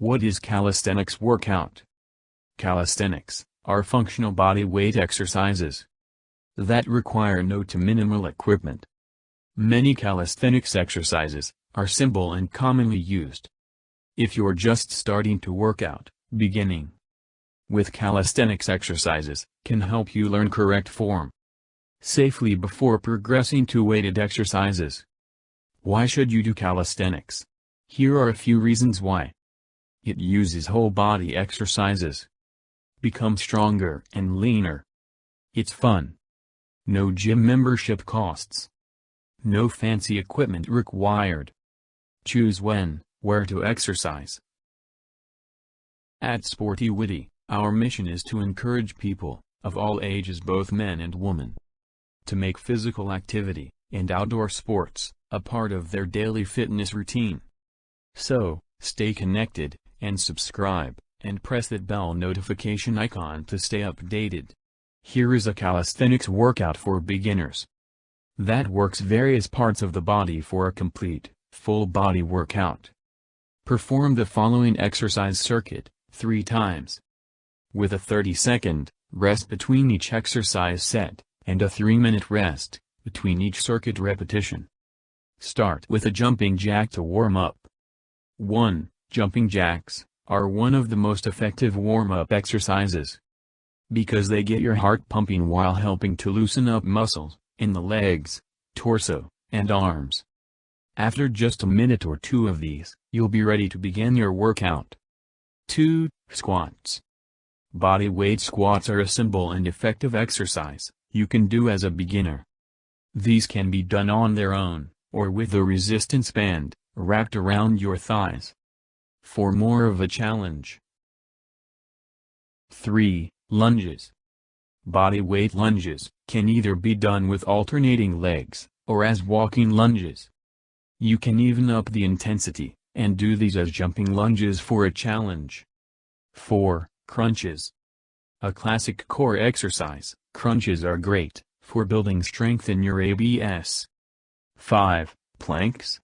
What is calisthenics workout? Calisthenics are functional body weight exercises that require no to minimal equipment. Many calisthenics exercises are simple and commonly used. If you're just starting to work out, beginning with calisthenics exercises can help you learn correct form safely before progressing to weighted exercises. Why should you do calisthenics? Here are a few reasons why. It uses whole body exercises. Become stronger and leaner. It's fun. No gym membership costs. No fancy equipment required. Choose when, where to exercise. At Sportywitty, our mission is to encourage people, of all ages, both men and women, to make physical activity and outdoor sports a part of their daily fitness routine. So, stay connected, and subscribe, and press that bell notification icon to stay updated. Here is a calisthenics workout for beginners that works various parts of the body for a complete, full body workout. Perform the following exercise circuit 3 times, with a 30-second rest between each exercise set, and a 3-minute rest between each circuit repetition. Start with a jumping jack to warm up. 1. Jumping jacks are one of the most effective warm-up exercises because they get your heart pumping while helping to loosen up muscles in the legs, torso, and arms. After just a minute or 2 of these, you'll be ready to begin your workout. 2. Squats. Body weight squats are a simple and effective exercise you can do as a beginner. These can be done on their own, or with a resistance band wrapped around your thighs for more of a challenge. 3. Lunges. Body weight lunges can either be done with alternating legs, or as walking lunges. You can even up the intensity, and do these as jumping lunges for a challenge. 4. Crunches. A classic core exercise, crunches are great for building strength in your abs. 5. Planks.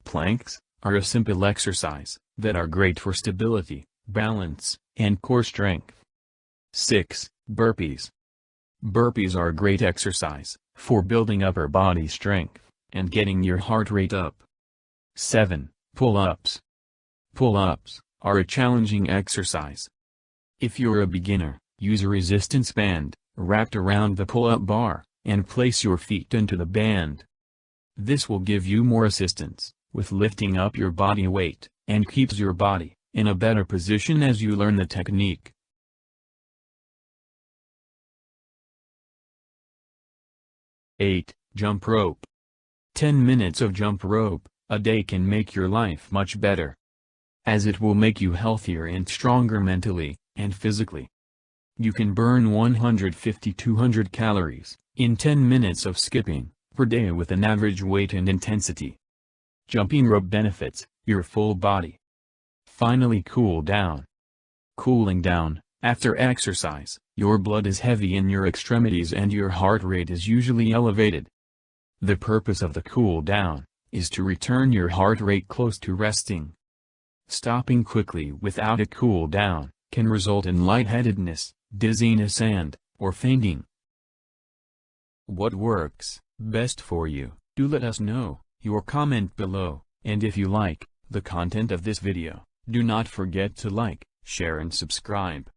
Planks are a simple exercise that are great for stability, balance, and core strength. 6. Burpees. Burpees are a great exercise for building upper body strength and getting your heart rate up. 7. Pull-ups. Pull-ups are a challenging exercise. If you're a beginner, use a resistance band wrapped around the pull-up bar, and place your feet into the band. This will give you more assistance with lifting up your body weight, and keeps your body in a better position as you learn the technique. 8. Jump rope. 10 minutes of jump rope a day can make your life much better, as it will make you healthier and stronger mentally and physically. You can burn 150-200 calories in 10 minutes of skipping per day with an average weight and intensity. Jumping rope benefits your full body. Finally, cool down. Cooling down after exercise, your blood is heavy in your extremities and your heart rate is usually elevated. The purpose of the cool down is to return your heart rate close to resting. Stopping quickly without a cool down can result in lightheadedness, dizziness, or fainting. What works best for you? Do let us know your comment below, and if you like the content of this video, do not forget to like, share and subscribe.